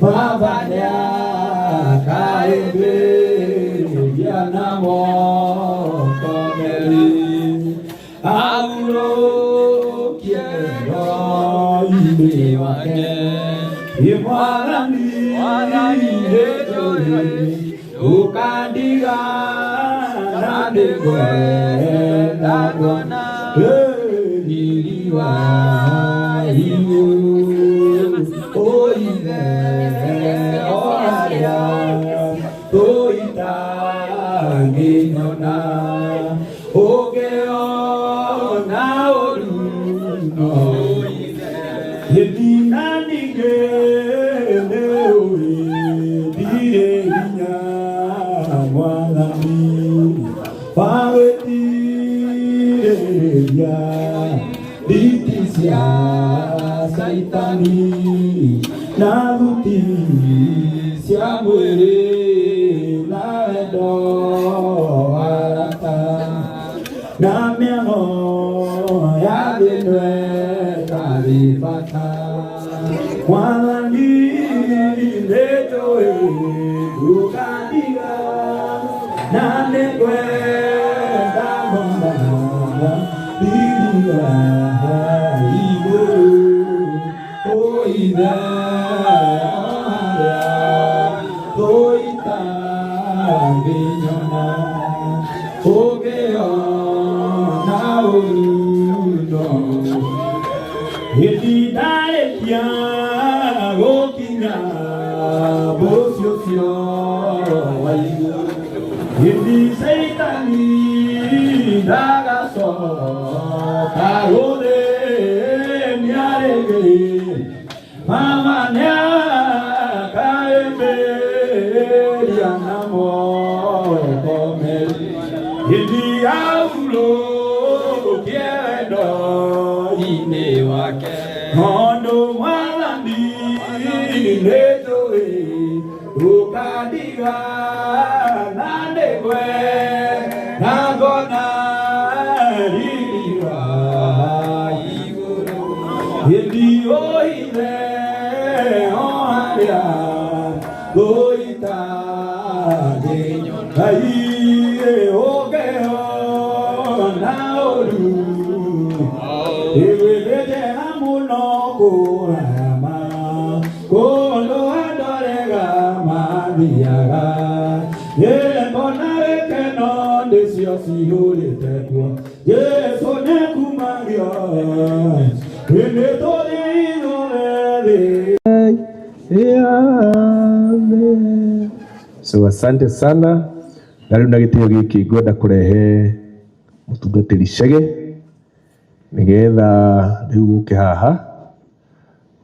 Pavania Kaebe Yanamo Komeli Aulo Kiero Ibiwake Imarani Hedori Ukandiga Nadegwe Dagona Niliwa Imu Oine Oaya Toita Ginona Ogeo Naoru Oine Hedina Nige Neui Dire Nya Walami Paweti Ya Ditisia Saitani Naguti Siamure Laedo Arata Namiano Yadinwe Kalifata Walani Letoe Ukadiga Nanekwe Damona Idiwa Ibu Oida Oita Binyona Ogeo Nauno Hididare Kia Gokinya Bosiosio Waigu Hindi Saitani Dagaso Karone Miarege Mama Nya Kaebe Yanamo Komeli Hindi Aulo Kiedo Inewake Hondo Malandi Netoe Ukadiga Nadegwe Nagona Iriwa Iguru Hindi Oile Oharia Goita Aie Ogeo Naoru Ewelete Amuno Kurama Kolo Adorega Mariaga Yele Bonare Kenon Desiosi Hole Tekwa Yeso Nekumagia Enetori Norele. So asante sana na riu na gitio giki ngwenda kurehe mutungatiri Chege nigetha riu guke haha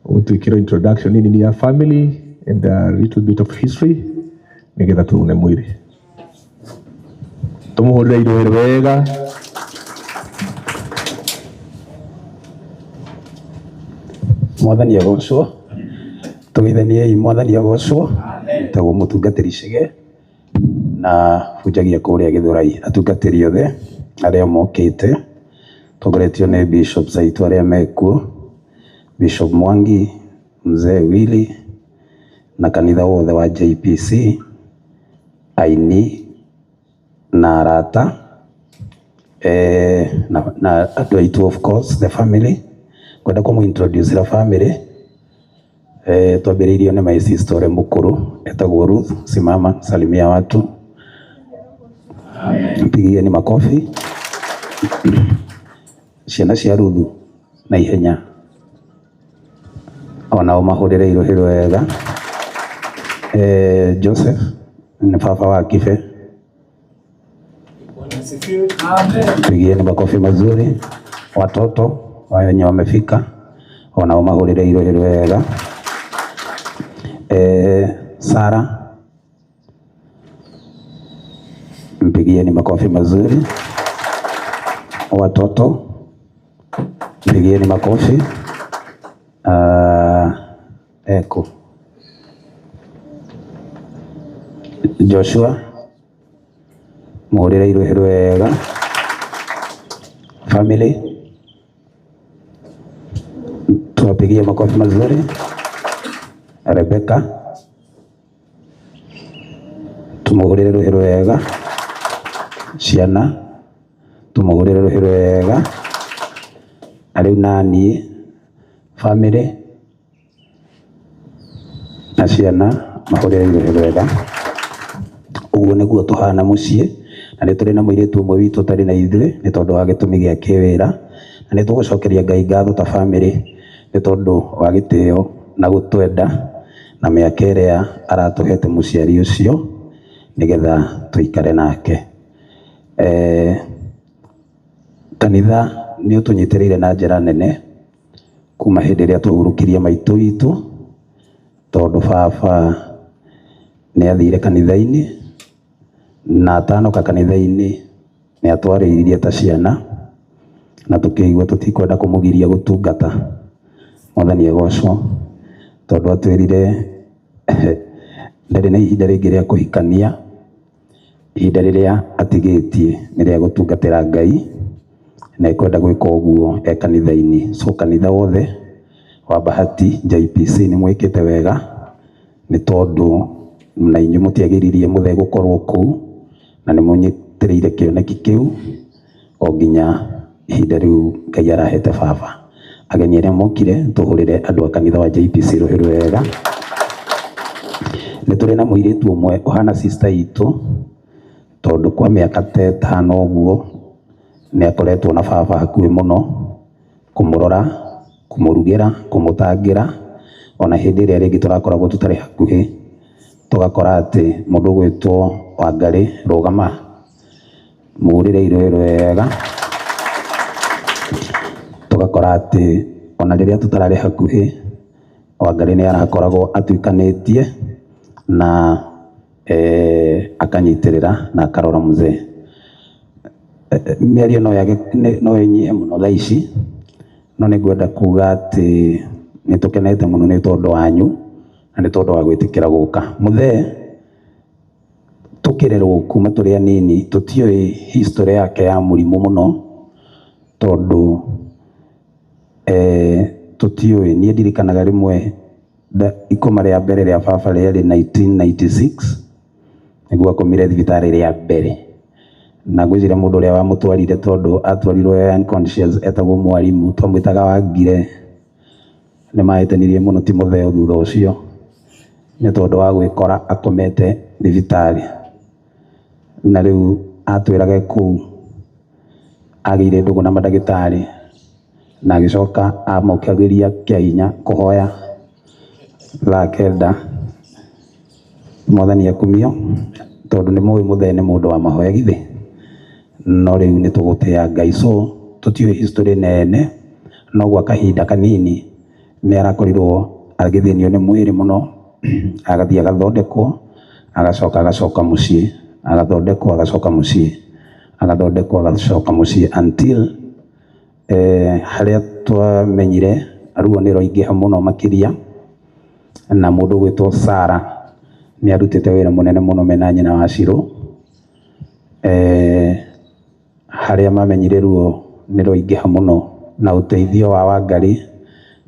utwikira introduction in ya family and a little bit of history nigetha tuone mwiri tumuhurire irohero wega. Mwathani agocwo tugithanie Mwathani agocwo tago mutungatiri Chege na bujagia kuria Githurai atungatiri othe aria mokite togoretio ni Bishop Zaitu aria mekuo Bishop Mwangi Mzee Willy na kanitha wothe wa JPC aini na arata na andu aitu of course the family kwenda kumu introduce the family twambiriirio ni my sister mukuru etagwo Ruth. Simama salimia watu, mpigieni makofi. Ciana cia Ruth na ihenya onao mahurire irohero wega. Joseph ni baba wa Kibe, mpigieni makofi mazuri. Watoto wenye wamefika onao mahurire irohero wega. Sara, mpigieni makofi mazuri. Watoto mpigieni makofi. Eko Joshua muhurire irohero wega. Family tuwapigie makofi mazuri. Rebecca tumugurire ruhiro wega. Ciana tumugurire ruhiro wega. Ariu nani family na ciana mahurire ruhiro wega. Uguo niguo tuhana muciĩ, na nĩ tũrĩ na mũirĩtu ũmwe witũ ũtarĩ na ithuĩ nĩ tondũ wa gĩtũmi gĩa kĩwĩra, na nĩ tũgũcokeria Ngai ngatho ta family nĩ tondũ wa gĩtĩo na gũtwenda na mĩaka ĩrĩa aratũhete mũciari ũcio nĩgetha tũikare nake. Kanitha nĩ ũtũnyitĩrĩire na njĩra nene kuma hĩndĩ ĩrĩa twahurũkirie maitũ witũ, tondũ baba nĩ athire kanitha-inĩ na atanoka kanitha-inĩ nĩ atwarĩirie ta ciana, na tũkĩigua tũtikwenda kũmũgiria gũtungata. Mwathani agocwo, tondũ atwĩrire ndarĩ na ihinda rĩngĩ rĩa kũhikania, ihinda rĩrĩa atigĩtie nĩ rĩa gũtungatĩra Ngai, na ekwenda gwĩka ũguo e kanitha-inĩ. So kanitha wothe wa Bahati JPC nĩ mwĩkĩte wega, nĩ tondũ na inyuĩ mũtiagĩririe mũthe gũkorwo kũu, na nĩ mũnyitĩrĩire kĩoneki kĩu o nginya ihinda rĩu Ngai arahete baba. Ageni arĩa mokire tũhũrĩre andũ a kanitha wa JPC rũhĩ wega. Nĩ tũrĩ na mũirĩtu ũmwe ũhana sister itũ, tondũ kwa mĩaka ta 5 ũguo nĩ akoretwo na baba hakuhĩ mũno, kũmũrora, kũmũrugĩra, kũmũtangĩra, ona hĩndĩ ĩrĩa rĩngĩ tũrakoragwo tũtarĩ hakuhĩ tũgakora atĩ mũndũ gwĩtwo Wangarĩ rũgama, mũgũrĩre irũhĩ wega. Tũgakora atĩ ona rĩrĩa tũtararĩ hakuhĩ Wangarĩ nĩ arakoragwo atuikanĩtie na akanyitĩrĩra na akarora mũzee. Mĩario no ĩnyihe mũno thaa ici, no nĩ ngwenda kuga atĩ nĩ tũkenete mũno nĩ tondũ wanyu na nĩ tondũ wa gwĩtĩkĩra gũka. Mũthee tũkĩrerwo kuma tũrĩ anini tũtiũĩ history yake ya mũrimũ mũno, tondũ tũtiũĩ. Niĩ ndirikanaga rĩmwe ikoma rĩa mbere rĩa baba rĩarĩ 1996 nĩguo akomire thibitarĩ rĩa mbere, na ngwĩciria mũndũ ũrĩa wamũtwarire, tondũ atwarirwo unconscious, etagwo mwarimũ twamwĩtaga Wangire. Nĩ mahĩtanirie mũno ti Mũthee thutha ũcio nĩ tondũ wa gwĩkora akomete thibitarĩ, na rĩu atwĩraga kũu agĩire ndũgũ na mandagĩtarĩ, na agĩcoka amokagĩria kĩainya kũhoya thaa 9. Mwathani akumio, tondũ nĩ mũĩ Mũthee nĩ mũndũ wa mahoya githĩ, no rĩu nĩ tũgũtĩa Ngai. So tũtiũĩ history nene, no gwa kahinda kanini nĩ arakorirwo agĩthĩnio nĩ mwĩrĩ mũno, agathiĩ agathondekwo, agacoka mũciĩ, agathondekwo agacoka mũciĩ, agathondekwo agacoka mũciĩ, until harĩa twamenyire aruo nĩ roingĩha mũno makĩria, na mũndũ gwĩtwo Sarah nĩ arutĩte wĩra mũnene mũno mena nyina wa Shirũ, harĩa mamenyire ruo nĩ roingĩha mũno, na ũteithio wa Wangarĩ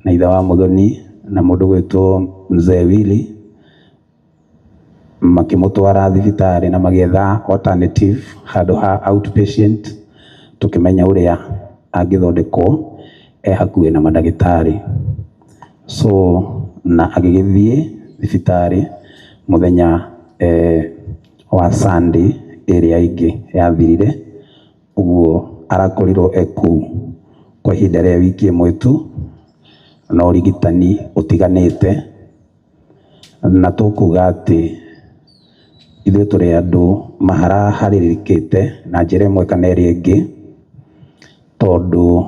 na ithe wa Mũthoni na mũndũ gwĩtwo Mzee Willy makĩmũtwara thibitarĩ na magĩetha alternative handũ ha outpatient, tũkĩmenya ũrĩa angĩthondekwo hakuhĩ na mandagĩtarĩ. So na agĩgĩthiĩ thibitarĩ mũthenya wa Sunday ĩrĩa ĩngĩ yathirire, ũguo arakorirwo kũu kwa ihinda rĩa wiki ĩmwe tu, na ũrigitani ũtiganĩte, na tũkuga atĩ ithuĩ tũrĩ andũ maharaharĩrĩkĩte na njĩra ĩmwe kana ĩrĩa ĩngĩ, tondũ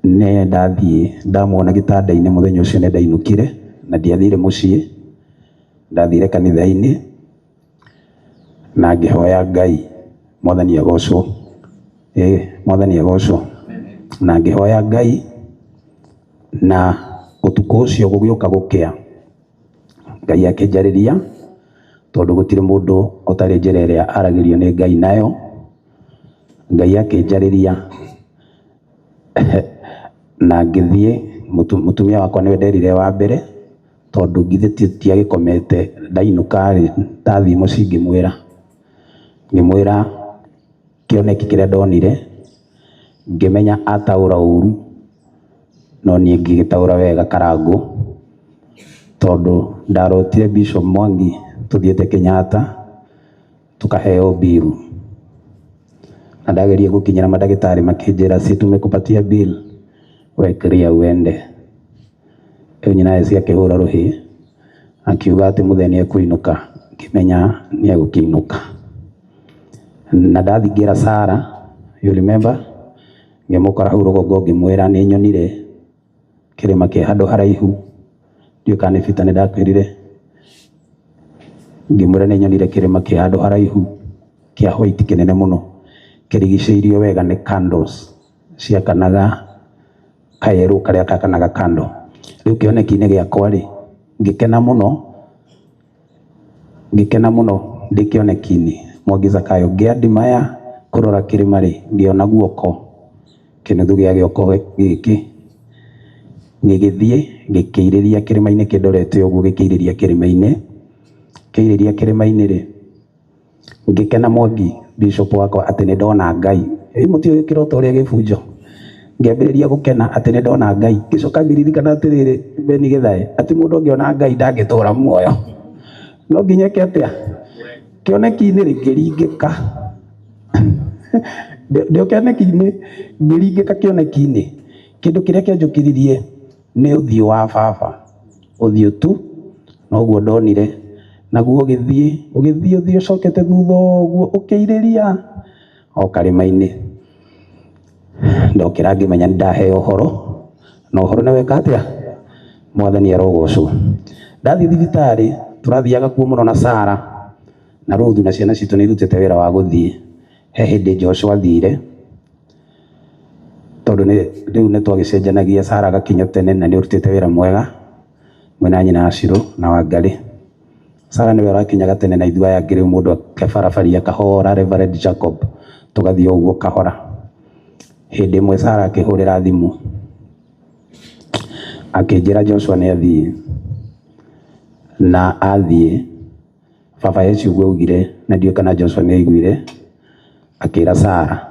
nĩ ndathiĩ ndamuona gĩtanda-inĩ mũthenya ũcio nĩ ndainũkire na ndiathire mũciĩ, ndathire kanitha-inĩ na ngĩhoya Ngai. Mwathani agocwo, Mwathani agocwo, na ngĩhoya Ngai, na ũtukũ ũcio gũgĩũka gũkĩa Ngai akĩnjarĩria, tondũ gũtirĩ mũndũ ũtarĩ njĩra ĩrĩa aragĩrio nĩ Ngai nayo. Ngai akĩnjarĩria na ngĩthiĩ, mũtumia wakwa nĩwe nderire wa mbere, tondu githe tiagikomete ndainuka ri ndathi mucii ngimwira kioneki kiria ndonire ngimenya ataura uru no nie ngigitaura wega Karangu tondu ndarotire Bishop Mwangi tuthiete Kenyatta tukaheo bill na ndageria gukinyira madagitari makinjira si tumekupatia bill wekiria uende nyina esi akihura ruhi akiuga ati mutheni ekuinuka ngimenya ni egukiinuka na ndathingira Sara you remember ngimukora hau rugongo ngimwira ni nyonire kirima kia handu haraihu ndio kanifita ni ndakwirire ngimwira ni nyonire kirima kia handu haraihu kia white kinene muno kirigiceirio wega ni candles ciakanaga kayeru karia kakanaga kando riu kioneki-ini giakwa ri ngikena muno ndi kioneki-ini Mwangi Zakayo ngiandimaya kurora kirima ri ngiona guoko kinuthu gia gioko giki ngigithie ngikiiriria kirima-ini kindorete uguo gikiiriria kirima-ini ri ngikena Mwangi Bishop wakwa ati ni ndona Ngai muti uyu kirota uria gibunjo ngiambiriria gukena ati ni ndona Ngai gicoka ngiririkana atiriri Beni Githae ati mundu ungiona Ngai ndangitura muoyo no nginyeke atia kioneki-ini ri ngiringika ndio kioneki-ini ngiringika kioneki-ini kindu kiria kianjukiririe ni uthio wa baba uthio tu noguo ndonire naguo ugithie uthio ucokete thutha uguo ukiiriria o karima-ini ndokira ngimenya ndaheo uhoro na uhoro ni weka atia Mwathani arogocwo ndathi thibitari turathiaga kuo muno na Sara na Ruthu na ciana citu ni irutite wira wa guthie he hindi Joshua athire tondu riu ni twagicenjanagia Sara agakinya tene na ni urutite wira mwega mwena nyina Ashiro na Wangari Sara ni wira akinyaga tene na ithua ya ngiri mundu akabarabaria kahora Reverend Jacob tugathie uguo kahora hindi imwe Sara akihurira thimu akinjira Joshua ni athie na athie baba Yesu uguo ugire na ndio kana Joshua ni aiguire akira Sara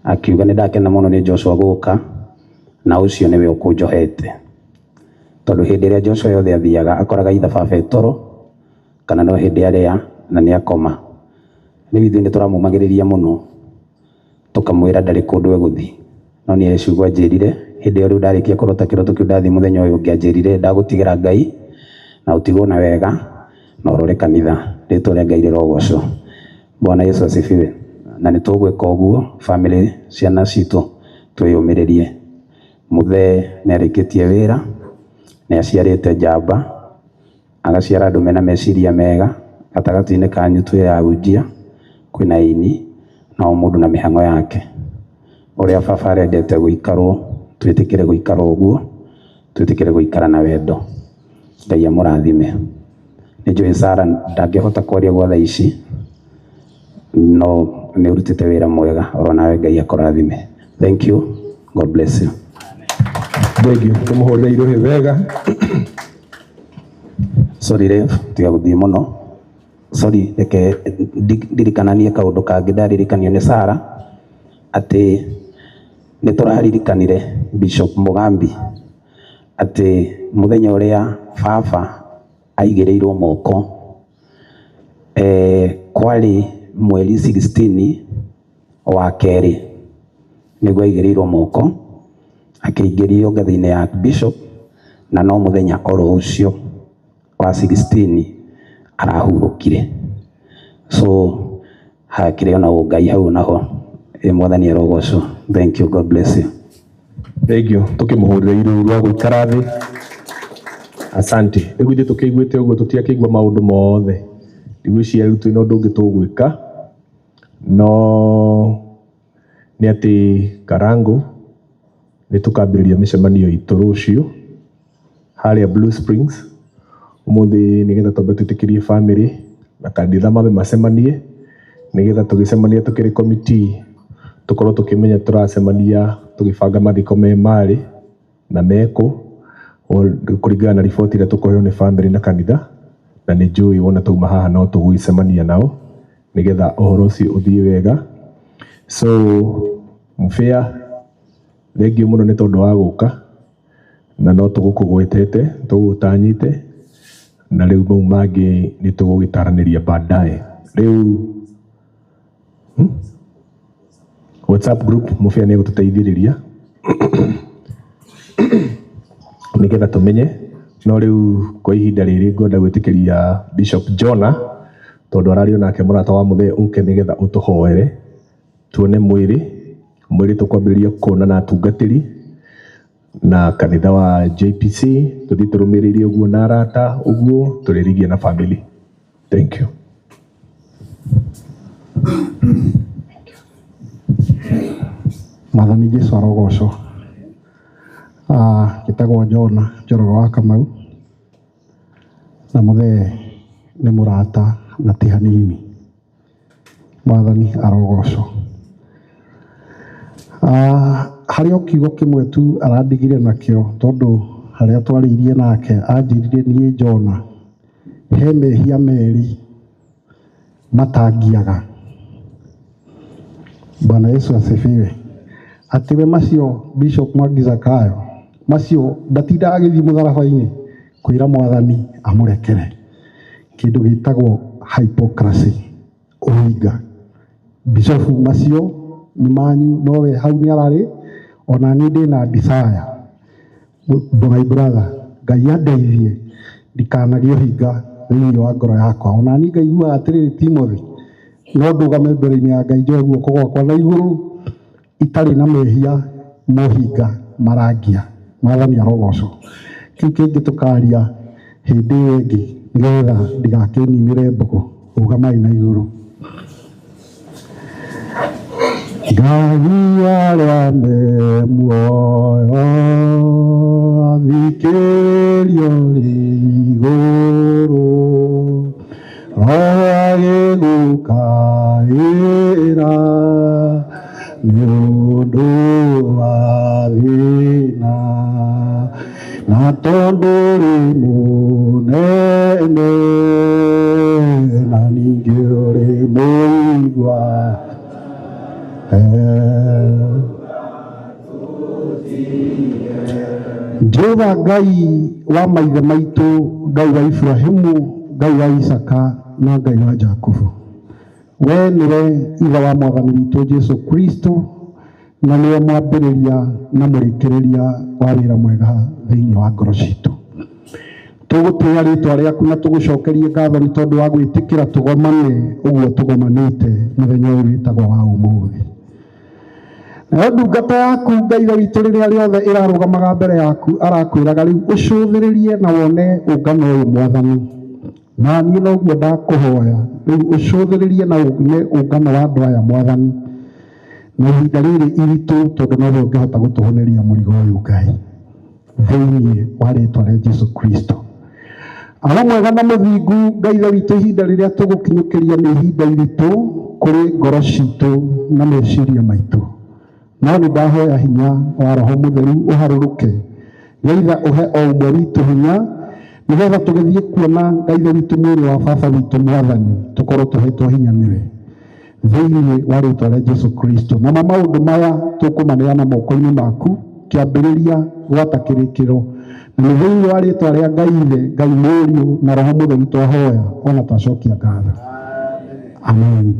akiuga ni ndakena muno ni Joshua guka na ucio niwe ukunjohete tondu hindi iria Joshua yothe athiaga akoraga itha baba etoro kana no hindi aria na ni akoma ni ithuĩ ni turamumagiriria muno tukamwira ndari kundu eguthi no ni Yesu uguo anjirire hindi iyo riu ndarikia kurota kiroto kiu ndathi muthenya uyu ngianjirire ndagutigira Ngai na utigwo na wega na urore kanitha ritwa ria Ngai rirogocwo Bwana Yesu asifiwe na ni tugwika uguo family ciana citu twiyumiririe muthe ni arikitie wira ni aciarite njamba agaciara andu mena meciria mega gatagati-ini kanyu twira ujia kwina ini na mundu na mihango yake uria baba arendete guikarwo twitikire guikara uguo twitikire guikara na wendo Ngai amurathime ni njui Sara ndangihota kwaria gwa thaa ici no ni urutite wira mwega oro nawe Ngai akurathime thank you God bless you thank you tumuhore irohe wega sorry Rev tiga guthie muno sorry reke ndirikananie kaundu kangi ndaririkanio ni Sara ati ni turaririkanire Bishop Mugambi ati muthenya uria baba aigireirwo moko kwari mweri 16 wa keri niguo aigireirwo moko akiingirio ngathi-ini ya Bishop na no muthenya oro ucio wa 16 arahurukire so hakire ona Ngai hau naho Mwathani arogocwo thank you God bless you thank you tukimuhurira iru rwa guikara thi asante riu ithe tukiguite uguo tutiakigua maundu mothe igwiciria riu twina undu ungi tugwika no ni ati Karangu ni tukambiriria micemanio itu rucio haria Blue Springs umuthi nigetha twambe twitikirie family na kanitha mabe macemanie nigetha tugicemania tukiri committee tukorwo tukimenya turacemania tugibanga mathiko me mari na meko kuringana na riboti iria tukoheo ni family na kanitha, na ni njui wona tauma haha no tugwicemania nao nigetha uhoro ucio uthie wega. So mfia thengio muno ni tondu wa guka na no tugukugwetete tugutanyite na riu mau mangi ni tugugitaraniria baadaye. Riu WhatsApp group mufia ni gututeithiriria nigetha tumenye. No riu kwa ihinda riri ngwenda gwitikiria Bishop Jonah tondu arario nake murata wa muthe uke nigetha utuhoere tuone mwiri tukwambiriria kuona na atungatiri na kanitha wa JPC tuthi turumiririe uguo na arata uguo turirigie na family. Thank you. Mwathani Jesu arogocwo. Gitagwo Jonah Njoroge wa Kamau, na muthe ni murata na ti hanini. Mwathani arogocwo. Haria kiugo kimwe tu arandigire nakio tondu haria twariirie nake anjirire nie Jonah he mehia meri matangiaga. Bwana Yesu asifiwe. Atiwe macio Bishop Mwangi Zakayo macio ndatinda agithii mutharabaini kwira Mwathani amurekere. Kindu gitagwo hypocrisy, uhinga. Bishop macio ni manyu, nowe hau ni arari ona ni ndina desire. My brother, Ngai andeithie ndikanagie uhinga thiini wa ngoro yakwa. Ona ni ngaigua atiriri Timothy no ndugame mbere-ini ya Ngai njoe guoko gwakwa na iguru itari na mehia muhinga marangia. Mwathani arogocwo. Kiu kingi tukaria hindi iyo ingi nigetha ndigakininire mbugu. Rugamai na iguru. Ngai aria me muoyo athikĩrio rĩ igũrũ, roho agĩgũkaĩra nĩ ũndũ wa thĩna, na tondũ ũrĩ mũnene na ningĩ ũrĩ mũigua. Jehova Ngai wa maithe maitu, Ngai wa Ibrahimu, Ngai wa Isaka na Ngai wa Jakubu, we niwe ithe wa Mwathani witu Jesu Kristo, na niwe mwambĩrĩria na mũrĩkĩrĩria wa wĩra mwega thĩinĩ wa ngoro citũ. Tũgũtĩĩa rĩĩtwa rĩaku na tũgũcokerie ngatho nĩ tondũ wa gwĩtĩkĩra tũgomane ũguo tũgomanĩte mũthenya ũyũ wĩtagwo wa ũmũthĩ. Na ndungata yaku Ngai witũ rĩrĩa rĩothe ĩrarũgamaga mbere yaku arakwĩraga rĩu ũcũthĩrĩrie na wone ũngano ũyũ Mwathani. Na niĩ noguo ndakũhoya rĩu ũcũthĩrĩrie na wone ũngano wa andũ aya Mwathani, na ihinda rĩrĩ iritũ tondũ nowe ũngĩhota gũtũhoneria mũrigo ũyũ Ngai thĩinĩ wa rĩĩtwa rĩa Jesu Kristo. Ara mwega na mũthingu Ngai witũ, ihinda rĩrĩa tũgũkinyũkĩria nĩ ihinda iritũ kũrĩ ngoro citũ na meciria maitũ, no nĩ ndahoya hinya wa Roho Mũtheru ũharũrũke, nĩgetha ũhe o ũmwe witũ hinya, nĩgetha tũgĩthiĩ kuona Ngai witũ mwĩrĩ wa baba witũ Mwathani tũkorwo tũhetwo hinya nĩwe thĩinĩ wa rĩĩtwa rĩa Jesu Kristo. Na maũndũ maya tũkũmaneana moko-inĩ maku kĩambĩrĩria gwata kĩrĩkĩro, na nĩ thĩinĩ wa rĩĩtwa rĩa Ngai Ithe, Ngai Mũriũ na Roho Mũtheru twahoya ona twacokia ngatho. Amen.